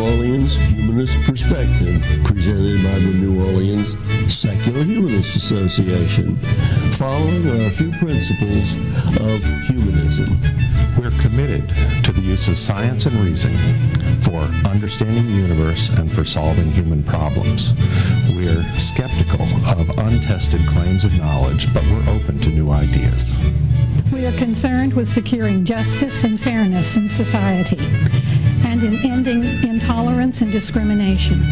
Orleans Humanist Perspective, presented by the New Orleans Secular Humanist Association, following are a few principles of humanism. We're committed to the use of science and reason for understanding the universe and for solving human problems. We're skeptical of untested claims of knowledge, but we're open to new ideas. We are concerned with securing justice and fairness in society and in ending intolerance and discrimination.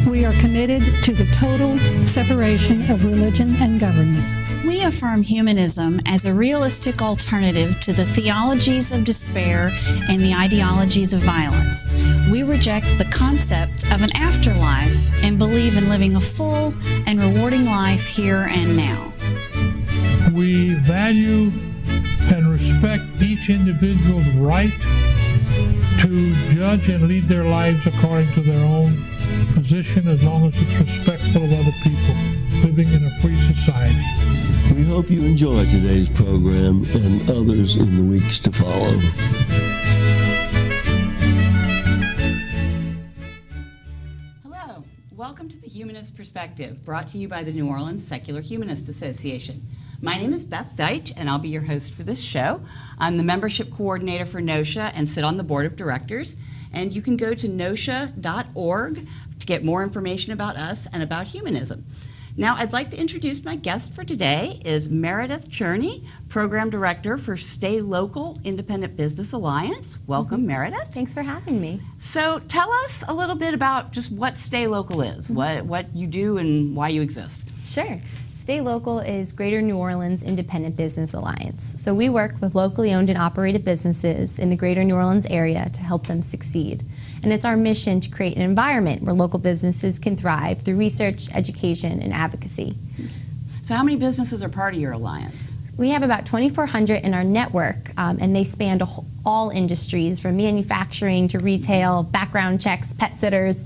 We are committed to the total separation of religion and government. We affirm humanism as a realistic alternative to the theologies of despair and the ideologies of violence. We reject the concept of an afterlife and believe in living a full and rewarding life here and now. We value and respect each individual's right to judge and lead their lives according to their own position, as long as it's respectful of other people, living in a free society. We hope you enjoy today's program and others in the weeks to follow. Hello, welcome to the Humanist Perspective, brought to you by the New Orleans Secular Humanist Association. My name is Beth Deitch, and I'll be your host for this show. I'm the membership coordinator for NOSHA and sit on the board of directors. And you can go to nosha.org to get more information about us and about humanism. Now, I'd like to introduce my guest for today is Meredith Cherney, Program Director for Staylocal Independent Business Alliance. Welcome, Meredith. Thanks for having me. So tell us a little bit about just what Staylocal is, what you do and why you exist. Sure. Staylocal is Greater New Orleans Independent Business Alliance. So we work with locally owned and operated businesses in the Greater New Orleans area to help them succeed. And it's our mission to create an environment where local businesses can thrive through research, education, and advocacy. So how many businesses are part of your alliance? We have about 2,400 in our network, and they span all industries, from manufacturing to retail, background checks, pet sitters.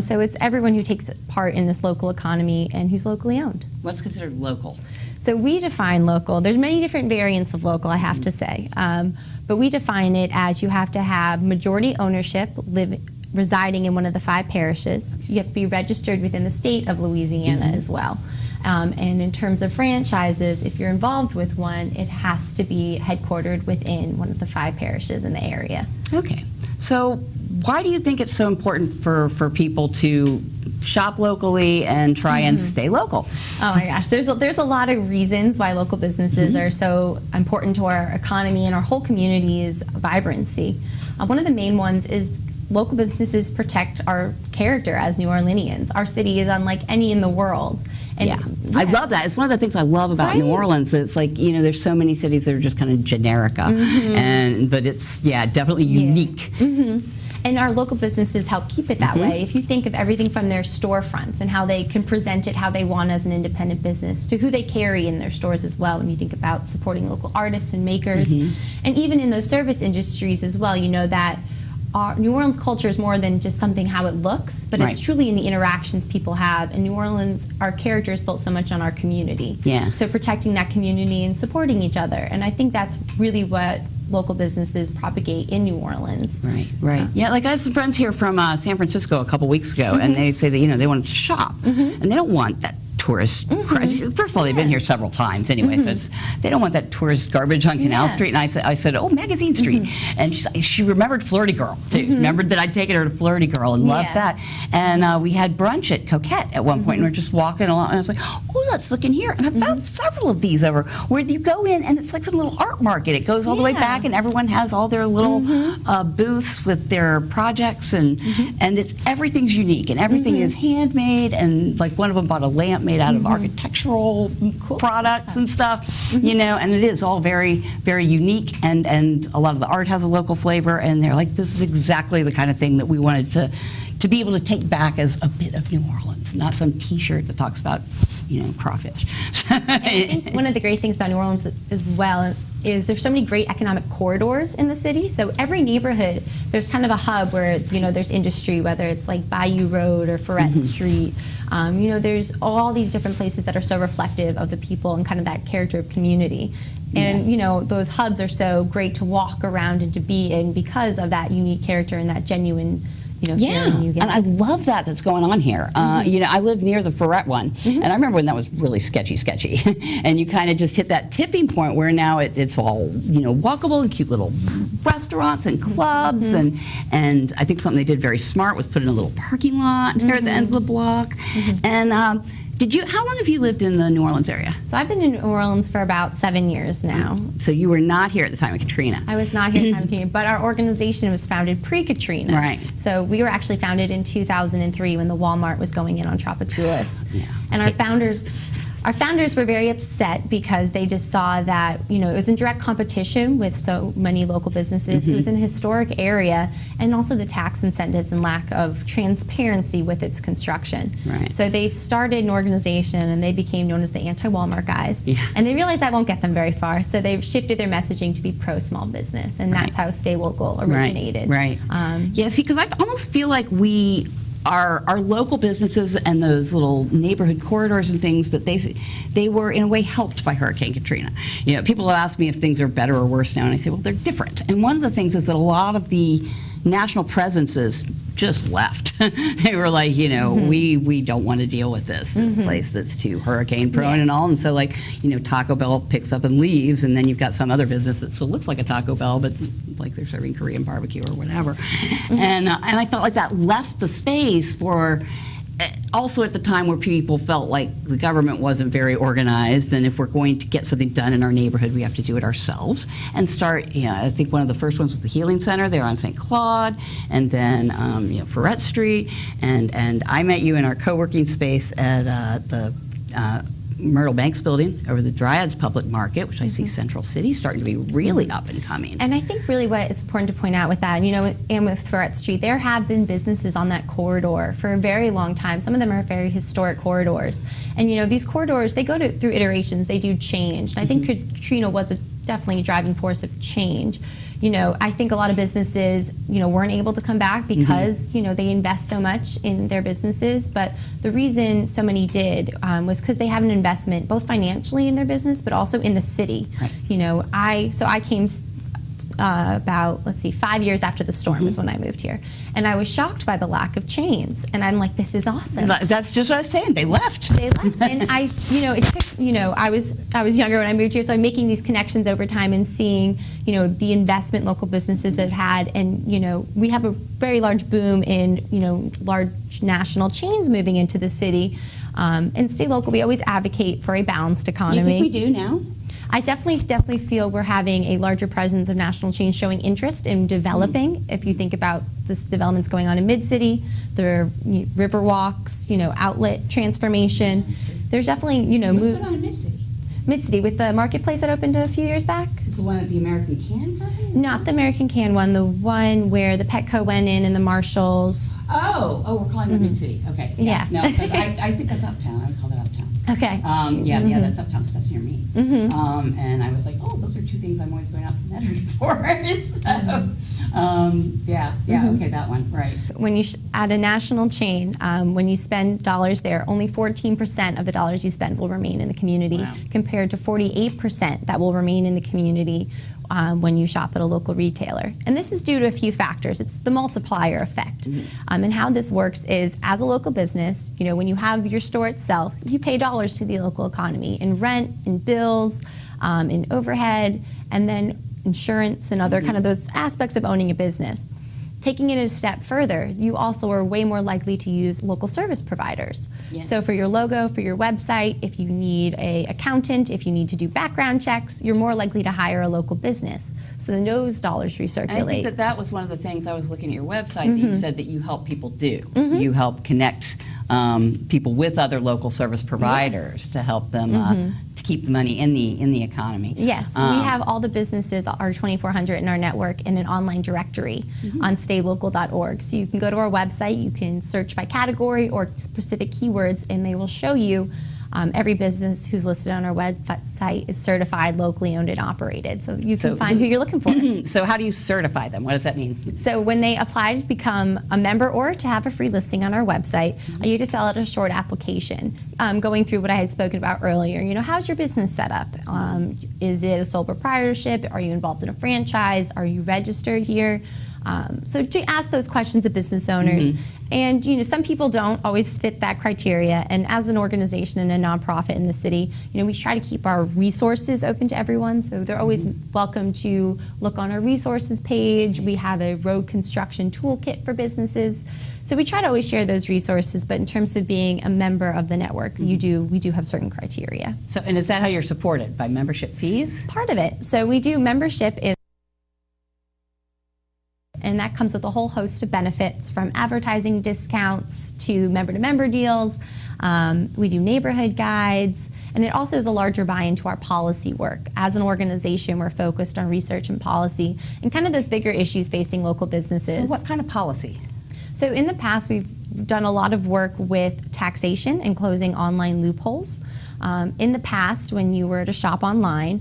So it's everyone who takes part in this local economy and who's locally owned. What's considered local? So we define local. There's many different variants of local, I have to say. But we define it as you have to have majority ownership, residing in one of the 5 parishes. You have to be registered within the state of Louisiana as well. And in terms of franchises, if you're involved with one, it has to be headquartered within one of the 5 parishes in the area. Okay. So why do you think it's so important for people to shop locally and try and stay local? Oh my gosh, there's a lot of reasons why local businesses are so important to our economy and our whole community's vibrancy. One of the main ones is local businesses protect our character as New Orleanians. Our city is unlike any in the world. And I love that. It's one of the things I love about New Orleans. It's like, there's so many cities that are just kind of generica, but it's, definitely unique. And our local businesses help keep it that way. If you think of everything from their storefronts and how they can present it how they want as an independent business, to who they carry in their stores as well, when you think about supporting local artists and makers, and even in those service industries as well, that our New Orleans culture is more than just something how it looks, but it's truly in the interactions people have. And New Orleans, our character is built so much on our community. So protecting that community and supporting each other. And I think that's really what local businesses propagate in New Orleans. Right. Yeah, like I had some friends here from San Francisco a couple weeks ago, and they say that, they wanted to shop, and they don't want that tourist. First of all, they've been here several times anyway, so they don't want that tourist garbage on Canal Street. And I said, oh, Magazine Street. And she remembered Flirty Girl, too. Remembered that I'd taken her to Flirty Girl and loved that. And we had brunch at Coquette at one point, and we were just walking along, and I was like, oh, let's look in here. And I found several of these over where you go in, and it's like some little art market. It goes all the way back, and everyone has all their little booths with their projects, and everything's unique, and everything is handmade, and like one of them bought a lamp made out of architectural products and stuff, and it is all very, very unique, and a lot of the art has a local flavor, and they're like, this is exactly the kind of thing that we wanted to be able to take back as a bit of New Orleans, not some T-shirt that talks about, crawfish. I think one of the great things about New Orleans as well is there's so many great economic corridors in the city. So every neighborhood, there's kind of a hub where, there's industry, whether it's like Bayou Road or Ferret Street. There's all these different places that are so reflective of the people and kind of that character of community. And, those hubs are so great to walk around and to be in because of that unique character and that genuine here Yeah, in New and I love that's going on here. I live near the Ferret one, and I remember when that was really sketchy, and you kind of just hit that tipping point where now it's all walkable and cute little restaurants and clubs, and I think something they did very smart was put in a little parking lot there at the end of the block. And how long have you lived in the New Orleans area? So I've been in New Orleans for about 7 years now. So you were not here at the time of Katrina. I was not here at the time of Katrina, but our organization was founded pre-Katrina. Right. So we were actually founded in 2003 when the Walmart was going in on Tropicoulis. And our founders were very upset because they just saw that, it was in direct competition with so many local businesses. It was in a historic area, and also the tax incentives and lack of transparency with its construction. Right. So they started an organization, and they became known as the anti-Walmart guys. Yeah. And they realized that won't get them very far, so they've shifted their messaging to be pro-small business, and that's how Staylocal originated. Right. See, because I almost feel like our local businesses and those little neighborhood corridors and things that they were in a way helped by Hurricane Katrina. People have asked me if things are better or worse now, and I say, well, they're different. And one of the things is that a lot of the national presences just left. They were like, we don't want to deal with this place that's too hurricane prone and all. And so Taco Bell picks up and leaves, and then you've got some other business that still looks like a Taco Bell, but like they're serving Korean barbecue or whatever. And I felt like that left the space for also at the time where people felt like the government wasn't very organized, and if we're going to get something done in our neighborhood, we have to do it ourselves and start. I think one of the first ones was the Healing Center there on St. Claude, and then Ferret Street, and I met you in our co-working space at the Myrtle Banks building over the Dryads Public Market, which I see Central City starting to be really up and coming. And I think really what is important to point out with that, and with Ferret Street, there have been businesses on that corridor for a very long time. Some of them are very historic corridors. And these corridors, they go through iterations, they do change. And I think Katrina was definitely a driving force of change. I think a lot of businesses, weren't able to come back because, they invest so much in their businesses. But the reason so many did was because they have an investment both financially in their business, but also in the city. Right. I came about 5 years after the storm is when I moved here, and I was shocked by the lack of chains. And I'm like, this is awesome. That's just what I was saying. They left. And it took, I was younger when I moved here, so I'm making these connections over time and seeing, the investment local businesses have had, and we have a very large boom in, large national chains moving into the city. And Staylocal, we always advocate for a balanced economy. You think we do now? I definitely feel we're having a larger presence of national chains showing interest in developing. If you think about this developments going on in Mid-City, the river walks, outlet transformation. There's definitely, What's going on in Mid-City? Mid-City with the marketplace that opened a few years back. The one at the American Can Company? Not the American Can one, the one where the Petco went in and the Marshalls. Oh, we're calling it Mid-City. Okay. Yeah. No, because I think that's uptown. I would call that uptown. Okay. Yeah, that's uptown because that's near me. And I was like, oh, those are two things I'm always going out to Meredith for. Okay, that one, right. When you at a national chain, when you spend dollars there, only 14% of the dollars you spend will remain in the community, compared to 48% that will remain in the community when you shop at a local retailer. And this is due to a few factors. It's the multiplier effect. And how this works is, as a local business, when you have your store itself, you pay dollars to the local economy in rent, in bills, in overhead, and then insurance and other kind of those aspects of owning a business. Taking it a step further, you also are way more likely to use local service providers. Yeah. So for your logo, for your website, if you need an accountant, if you need to do background checks, you're more likely to hire a local business. So then those dollars recirculate. And I think that was one of the things I was looking at your website that you said that you help people do. You help connect people with other local service providers to help them to keep the money in the economy. Yes, we have all the businesses, our 2,400 in our network, in an online directory on staylocal.org. So you can go to our website, you can search by category or specific keywords, and they will show you every business who's listed on our website is certified, locally owned and operated. So you can find who you're looking for. So how do you certify them? What does that mean? So when they apply to become a member or to have a free listing on our website, you have to fill out a short application, going through what I had spoken about earlier. How's your business set up? Is it a sole proprietorship? Are you involved in a franchise? Are you registered here? So to ask those questions of business owners. And some people don't always fit that criteria. And as an organization and a nonprofit in the city, we try to keep our resources open to everyone. So they're always welcome to look on our resources page. We have a road construction toolkit for businesses. So we try to always share those resources. But in terms of being a member of the network, we do have certain criteria. So, and is that how you're supported? By membership fees? Part of it. So we do membership is. And that comes with a whole host of benefits, from advertising discounts to member-to-member deals. We do neighborhood guides, and it also is a larger buy-in to our policy work. As an organization, we're focused on research and policy and kind of those bigger issues facing local businesses. So what kind of policy? So in the past, we've done a lot of work with taxation and closing online loopholes. In the past, when you were to shop online,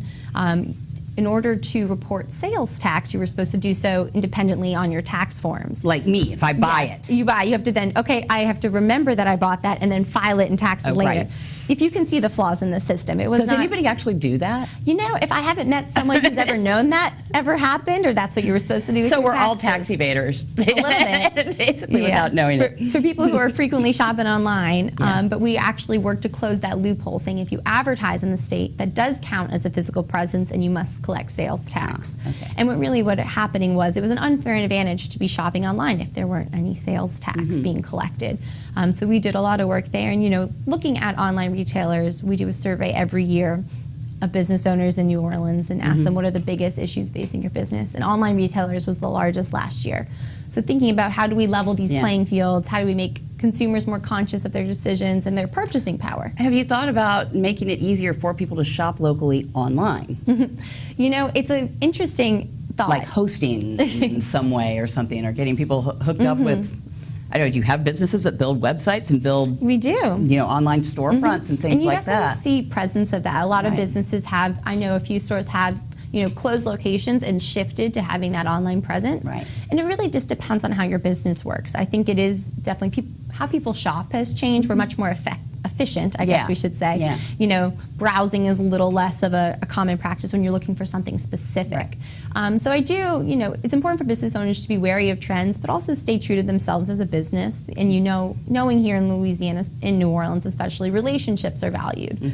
in order to report sales tax, you were supposed to do so independently on your tax forms. Like me, if I buy it. You buy, you have to then, I have to remember that I bought that and then file it in taxes later. Right. If you can see the flaws in the system, it was Does anybody actually do that? If I haven't met someone who's ever known that ever happened, or that's what you were supposed to do with So your we're all taxes. tax evaders. A little bit. Basically, without knowing it. For people who are frequently shopping online, but we actually work to close that loophole, saying if you advertise in the state, that does count as a physical presence and you must collect sales tax. Okay. And what happening was, it was an unfair advantage to be shopping online if there weren't any sales tax being collected. So we did a lot of work there, and looking at online retailers, we do a survey every year of business owners in New Orleans and ask them what are the biggest issues facing your business. And online retailers was the largest last year. So thinking about how do we level these playing fields, how do we make consumers more conscious of their decisions and their purchasing power. Have you thought about making it easier for people to shop locally online? It's an interesting thought. Like hosting in some way or something, or getting people hooked up with, I don't know, do you have businesses that build websites and build We do. Online storefronts and things like that? And you definitely see presence of that. A lot of businesses have, I know a few stores have, closed locations and shifted to having that online presence. Right. And it really just depends on how your business works. I think it is definitely how people shop has changed. We're much more efficient, I guess we should say. Yeah. Browsing is a little less of a common practice when you're looking for something specific. Right. So I do, it's important for business owners to be wary of trends, but also stay true to themselves as a business. And knowing here in Louisiana, in New Orleans especially, relationships are valued.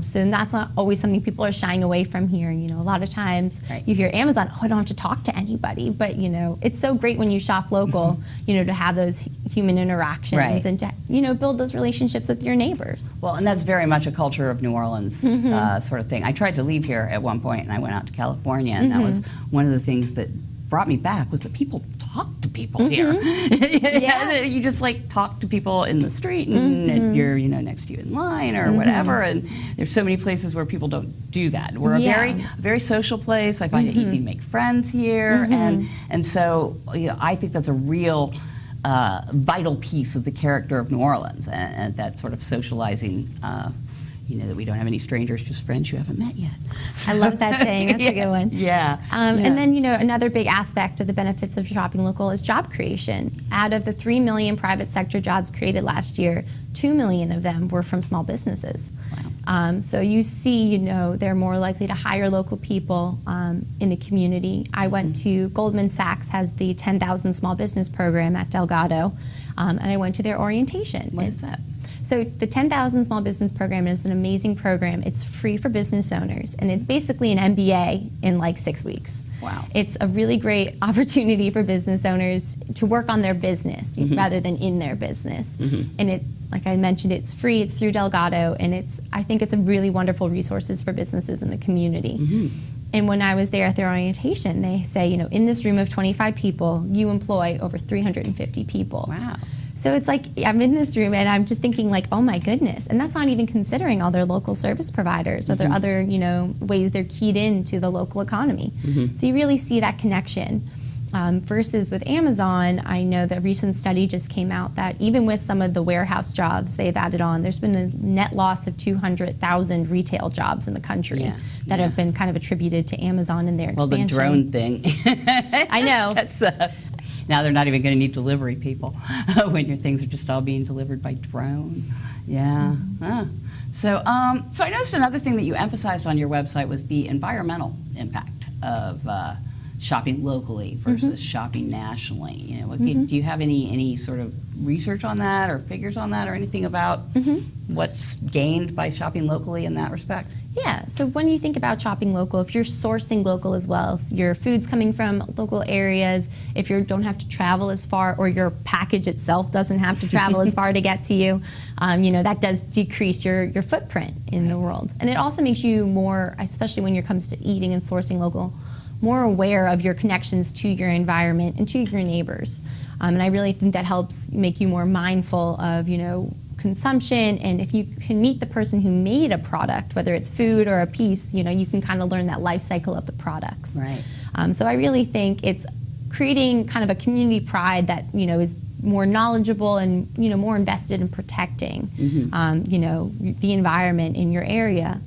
So that's not always something people are shying away from here. A lot of times you hear Amazon, I don't have to talk to anybody. But, it's so great when you shop local, to have those human interactions and to, build those relationships with your neighbors. Well, and that's very much a culture of New Orleans sort of thing. I tried to leave here at one point, and I went out to California, and that was one of the things that brought me back, was that people talk to people here. You just talk to people in the street, and you're next to you in line or whatever, and there's so many places where people don't do that. We're a very social place. I find it easy to make friends here, and so I think that's a real vital piece of the character of New Orleans, and that sort of socializing. That we don't have any strangers, just friends you haven't met yet. I love that saying. That's a good one. And then, another big aspect of the benefits of shopping local is job creation. Out of the 3 million private sector jobs created last year, 2 million of them were from small businesses. Wow. So you see, they're more likely to hire local people in the community. I went to Goldman Sachs has the 10,000 Small Business Program at Delgado, and I went to their orientation. What is that? So the 10,000 Small Business Program is an amazing program. It's free for business owners, and it's basically an MBA in 6 weeks. Wow. It's a really great opportunity for business owners to work on their business rather than in their business. And it's, like I mentioned, it's free, it's through Delgado, and I think it's a really wonderful resources for businesses in the community. And when I was there at their orientation, they say, in this room of 25 people, you employ over 350 people. Wow. So it's I'm in this room and I'm just thinking oh my goodness. And that's not even considering all their local service providers or their other, ways they're keyed into the local economy. So you really see that connection. Versus with Amazon, I know the recent study just came out that even with some of the warehouse jobs they've added on, there's been a net loss of 200,000 retail jobs in the country that have been kind of attributed to Amazon and their expansion. Well, the drone thing. I know. That's, now they're not even going to need delivery people when your things are just all being delivered by drone. Yeah. So I noticed another thing that you emphasized on your website was the environmental impact of shopping locally versus shopping nationally? You know, do you have any sort of research on that or figures on that or anything about what's gained by shopping locally in that respect? Yeah, so when you think about shopping local, if you're sourcing local as well, if your food's coming from local areas, if you don't have to travel as far, or your package itself doesn't have to travel as far to get to you, that does decrease your footprint in the world. And it also makes you more, especially when it comes to eating and sourcing local, more aware of your connections to your environment and to your neighbors. And I really think that helps make you more mindful of, consumption, and if you can meet the person who made a product, whether it's food or a piece, you can kind of learn that life cycle of the products. Right. So I really think it's creating kind of a community pride that is more knowledgeable and more invested in protecting the environment in your area,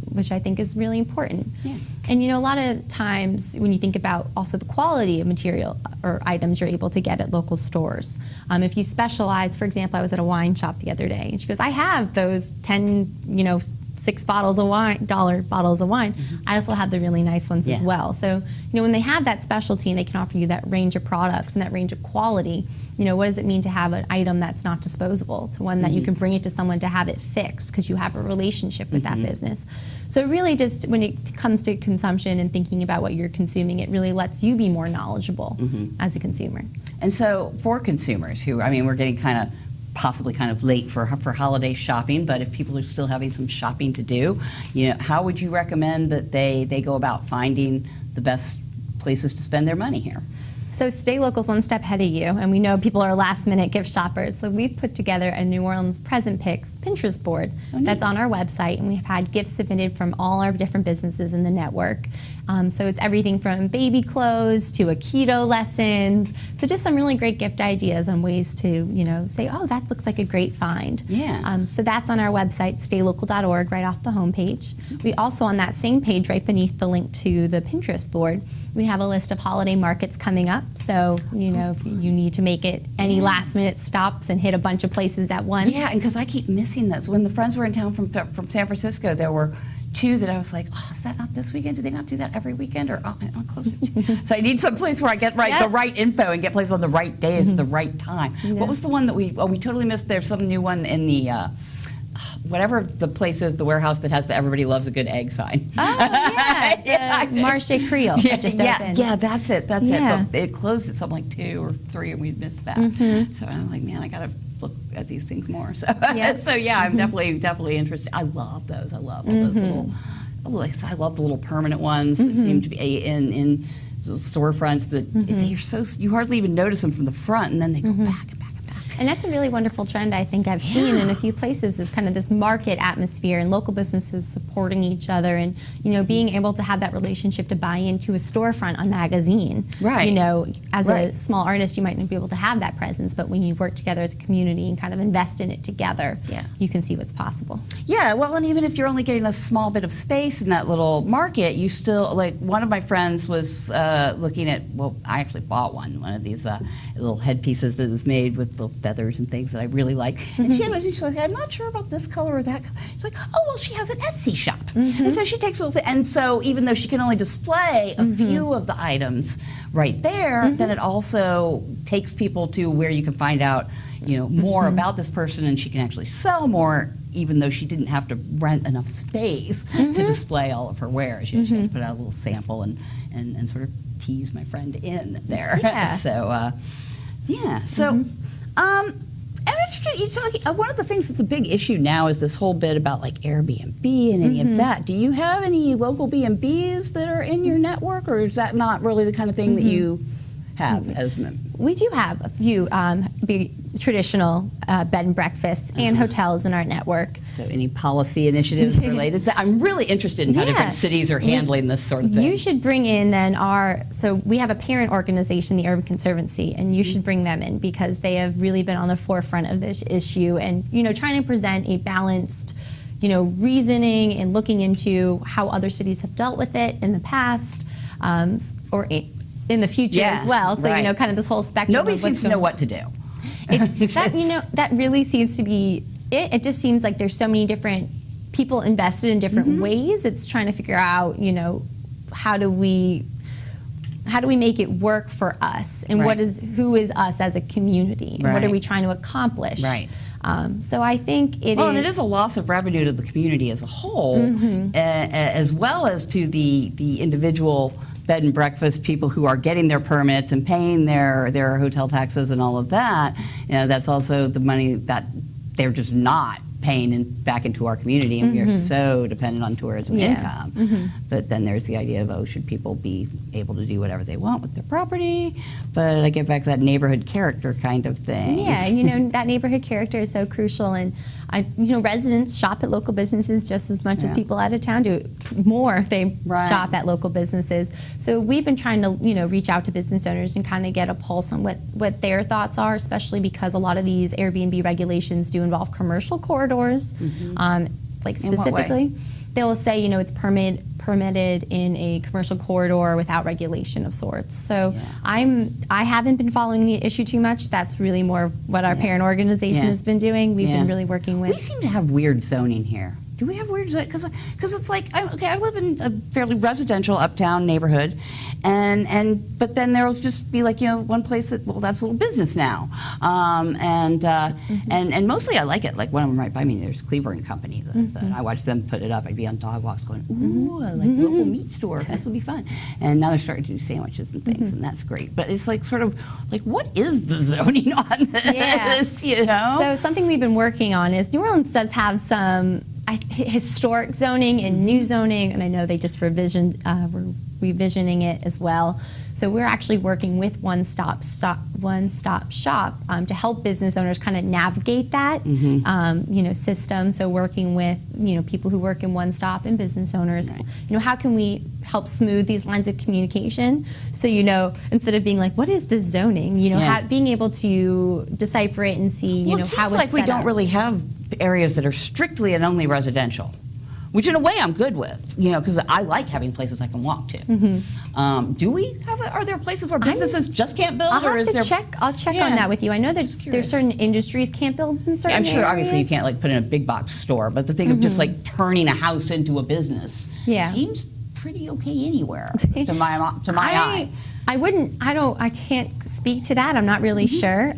which I think is really important. Yeah. And a lot of times when you think about also the quality of material or items you're able to get at local stores, if you specialize, for example, I was at a wine shop the other day, and she goes, I have those 10, $6 bottles of wine, I also have the really nice ones as well. So, when they have that specialty and they can offer you that range of products and that range of quality, what does it mean to have an item that's not disposable, to one that you can bring it to someone to have it fixed because you have a relationship with that business. So really just when it comes to consumption and thinking about what you're consuming, it really lets you be more knowledgeable as a consumer. And so for consumers who, we're getting possibly kind of late for holiday shopping, but if people are still having some shopping to do, how would you recommend that they go about finding the best places to spend their money here? So Staylocal is one step ahead of you, and we know people are last-minute gift shoppers. So we've put together a New Orleans Present Picks Pinterest board that's on our website, and we've had gifts submitted from all our different businesses in the network. So it's everything from baby clothes to a keto lessons. So just some really great gift ideas on ways to, say, oh, that looks like a great find. Yeah. So that's on our website, staylocal.org, right off the homepage. We also, on that same page, right beneath the link to the Pinterest board, we have a list of holiday markets coming up. So, if you need to make it any last-minute stops and hit a bunch of places at once. Yeah, and because I keep missing those. When the friends were in town from San Francisco, there were two that I was like, oh, is that not this weekend? Do they not do that every weekend? Or I'm closer to. So I need some place where I get the right info and get places on the right days at the right time. What was the one that we totally missed? There's some new one in the whatever the place is, the warehouse that has the "Everybody Loves a Good Egg" sign. Oh yeah, the Marché Creole that just opened. Yeah, that's it. But it closed at something like 2 or 3, and we missed that. So I'm like, man, I gotta look at these things more. So I'm definitely interested. I love those. I love all those little. I love the little permanent ones that seem to be in the storefronts that they're so you hardly even notice them from the front, and then they go back and back. And that's a really wonderful trend I think I've seen in a few places, is kind of this market atmosphere and local businesses supporting each other and, being able to have that relationship to buy into a storefront, a magazine. Right. As a small artist, you might not be able to have that presence, but when you work together as a community and kind of invest in it together, you can see what's possible. Yeah, well, and even if you're only getting a small bit of space in that little market, you still, like one of my friends was looking at, I actually bought one of these little headpieces that was made with little feathers and things that I really like. And she's like, I'm not sure about this color or that color. She's like, oh, well, she has an Etsy shop. And so she takes a little thing. And so even though she can only display a few of the items right there, then it also takes people to where you can find out, more about this person, and she can actually sell more, even though she didn't have to rent enough space to display all of her wares. She had to put out a little sample and sort of tease my friend in there. Yeah. So, I'm interested, you talking. One of the things that's a big issue now is this whole bit about like Airbnb and any of that. Do you have any local B&Bs that are in your network, or is that not really the kind of thing that you have as We do have a few traditional bed and breakfasts and hotels in our network. So any policy initiatives related to that? I'm really interested in how different cities are handling this sort of thing. You should bring in then so we have a parent organization, the Urban Conservancy, and you should bring them in because they have really been on the forefront of this issue and, trying to present a balanced, reasoning and looking into how other cities have dealt with it in the past, or in the future as well. So, kind of this whole spectrum. Nobody seems to know what to do. That really seems to be it. It just seems like there's so many different people invested in different ways. It's trying to figure out, how do we how do we make it work for us, and who is us as a community, and what are we trying to accomplish? Right. So I think it is. Well, and it is a loss of revenue to the community as a whole, as well as to the individual bed and breakfast people who are getting their permits and paying their hotel taxes and all of that. You know, that's also the money that they're just not paying back into our community, and we are so dependent on tourism income. But then there's the idea of, should people be able to do whatever they want with their property? But I get back to that neighborhood character kind of thing. Yeah, you know, that neighborhood character is so crucial, and residents shop at local businesses just as much as people out of town do. More if they shop at local businesses. So we've been trying to, reach out to business owners and kind of get a pulse on what their thoughts are, especially because a lot of these Airbnb regulations do involve commercial corridors. Like specifically, they'll say, it's permitted in a commercial corridor without regulation of sorts. So I haven't been following the issue too much. That's really more of what our parent organization has been doing. We've been really working with. We seem to have weird zoning here. Do we have weird zoning? Because it's like, I live in a fairly residential uptown neighborhood, but then there'll just be like, one place that's a little business now, and mostly I like it. Like one of them right by me, there's Cleaver and Company. That I watch them put it up. I'd be on dog walks going, ooh, I like the local meat store. This will be fun. And now they're starting to do sandwiches and things, and that's great. But it's like sort of like, what is the zoning on this? So something we've been working on is New Orleans does have some historic zoning and new zoning, and I know they just revisioning it as well. So we're actually working with One Stop Shop to help business owners kind of navigate that system. So working with people who work in One Stop and business owners, how can we help smooth these lines of communication? So instead of being like, what is this zoning? Being able to decipher it and see it how it's seems like we don't really have areas that are strictly and only residential, which in a way I'm good with, because I like having places I can walk to. Do we have? Are there places where businesses just can't build? I'll check on that with you. I know that there's certain industries can't build in certain I'm sure. areas. Obviously, you can't like put in a big box store, but the thing of just like turning a house into a business seems pretty okay anywhere to my eye. I can't speak to that. I'm not really sure.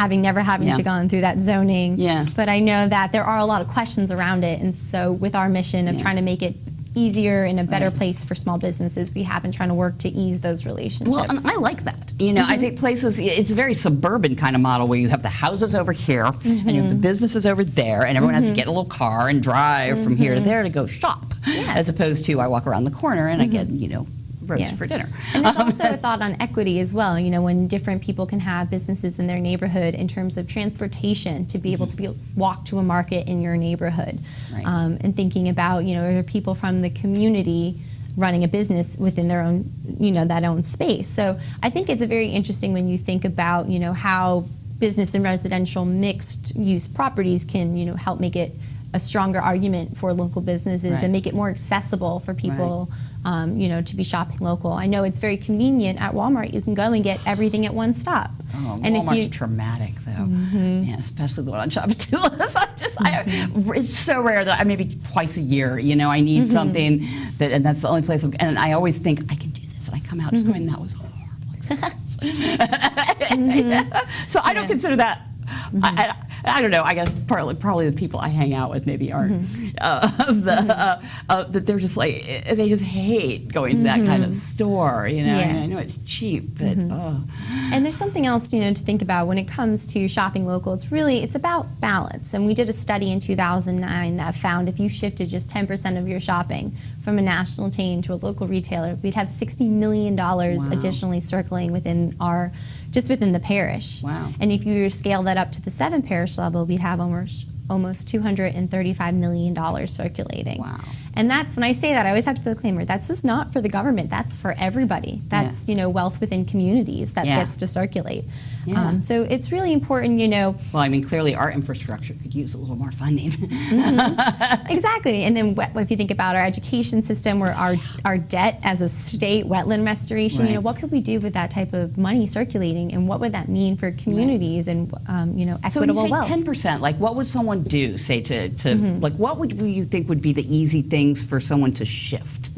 Never having to gone through that zoning. But I know that there are a lot of questions around it, and so with our mission of trying to make it easier and a better place for small businesses, we have been trying to work to ease those relationships. Well, and I like that. I think places, it's a very suburban kind of model where you have the houses over here and you have the businesses over there, and everyone has to get in a little car and drive from here to there to go shop, as opposed to I walk around the corner and I get, roast for dinner. And there's also a thought on equity as well, when different people can have businesses in their neighborhood in terms of transportation to be able to walk to a market in your neighborhood. And thinking about, are there people from the community running a business within their own, that own space. So I think it's very interesting when you think about, how business and residential mixed use properties can, help make it a stronger argument for local businesses and make it more accessible for people, to be shopping local. I know it's very convenient at Walmart. You can go and get everything at one stop. Oh, and Walmart's traumatic, though. Man, especially the one on Chappatulas. It's so rare that maybe twice a year, I need something, and that's the only place. And I always think, I can do this. And I come out just going, that was horrible. So I don't consider that. I don't know. I guess probably the people I hang out with maybe aren't that they're just like they just hate going to that kind of store. And I know it's cheap, but And there's something else to think about when it comes to shopping local. It's about balance. And we did a study in 2009 that found if you shifted just 10% of your shopping from a national chain to a local retailer, we'd have $60 million additionally circling within the parish. Wow. And if you scale that up to the 7 parish level, we'd have almost $235 million circulating. Wow. And that's, when I say that, I always have to put a disclaimer, that's just not for the government, that's for everybody. That's, wealth within communities that gets to circulate. So it's really important, Well, clearly our infrastructure could use a little more funding. Exactly. And then if you think about our education system or our debt as a state, wetland restoration, what could we do with that type of money circulating, and what would that mean for communities and, equitable wealth? So you say 10%, like what would someone do, say, to like what would you think would be the easy things for someone to shift?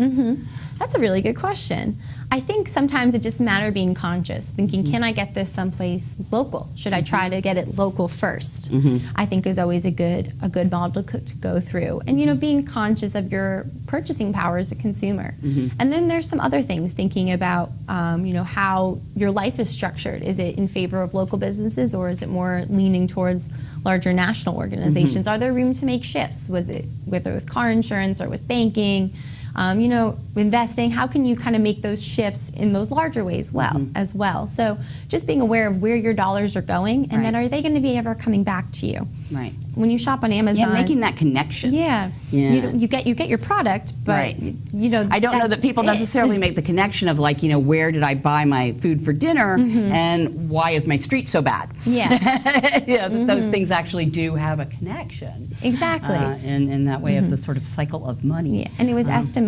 That's a really good question. I think sometimes it just matters being conscious, thinking, can I get this someplace local? Should I try to get it local first? I think is always a good model to go through. And, you know, being conscious of your purchasing power as a consumer. And then there's some other things, thinking about, you know, how your life is structured. Is it in favor of local businesses, or is it more leaning towards larger national organizations? Are there room to make shifts? Was it whether with car insurance or with banking? You know, investing, how can you kind of make those shifts in those larger ways as well? So just being aware of where your dollars are going, and then are they going to be ever coming back to you? Right. When you shop on Amazon, making that connection. You get your product, but you know, I don't know that people necessarily make the connection of, like, you know, where did I buy my food for dinner, and why is my street so bad? Those things actually do have a connection. Exactly. In that way of the sort of cycle of money. Yeah. And it was estimated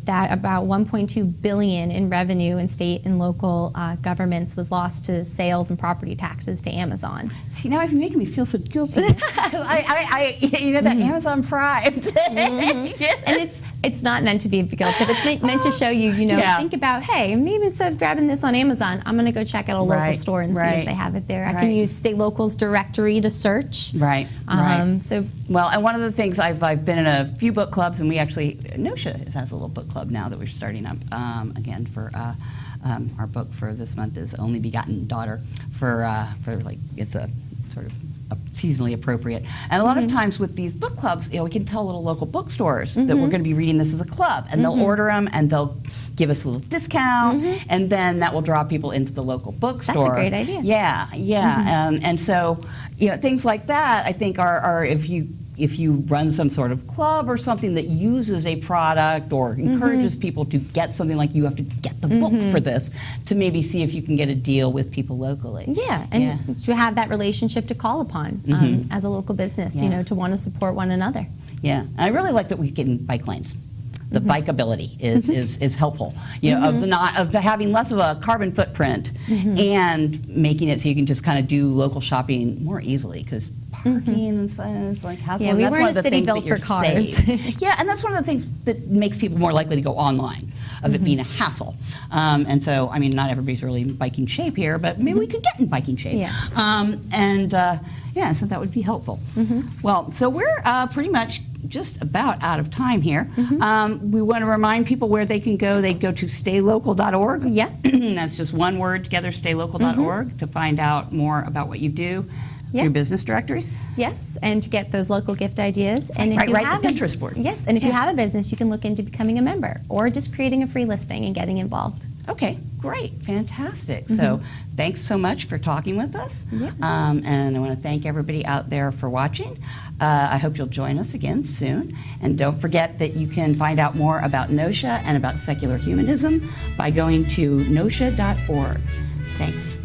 that about $1.2 billion in revenue in state and local governments was lost to sales and property taxes to Amazon. See, now you're making me feel so guilty. You know, that Amazon Prime. And it's not meant to be a guilt trip. It's meant to show you, you know, think about, hey, maybe instead of grabbing this on Amazon, I'm going to go check out a local store and see if they have it there. I can use Staylocal's directory to search. So, well, and one of the things, I've been in a few book clubs, and we actually, Nosha has a little book club now that we're starting up again for our book for this month is Only Begotten Daughter, for like, it's a sort of seasonally appropriate. And a lot of times with these book clubs, you know, we can tell little local bookstores that we're going to be reading this as a club, and they'll order them, and they'll give us a little discount, and then that will draw people into the local bookstore. That's a great idea. And so, you know, things like that, I think, are if you run some sort of club or something that uses a product or encourages people to get something, like you have to get the book for this, to maybe see if you can get a deal with people locally. And to have that relationship to call upon as a local business, you know, to want to support one another. And I really like that we get in bike lanes. The bikeability is helpful, you know, of having less of a carbon footprint, and making it so you can just kind of do local shopping more easily, because parking is like hassle. We were in a city built for cars. And that's one of the things that makes people more likely to go online, of it being a hassle. And so, I mean, not everybody's really in biking shape here, but maybe we could get in biking shape. So that would be helpful. Well, so we're pretty much just about out of time here. We want to remind people where they can go. They go to staylocal.org. That's just one word together, staylocal.org, to find out more about what you do. Your business directories? Yes, and to get those local gift ideas. And if right, you right, have the Pinterest board. Yes, and if you have a business, you can look into becoming a member or just creating a free listing and getting involved. Okay, great, fantastic. So thanks so much for talking with us. And I want to thank everybody out there for watching. I hope you'll join us again soon. And don't forget that you can find out more about Nosha and about secular humanism by going to nosha.org. Thanks.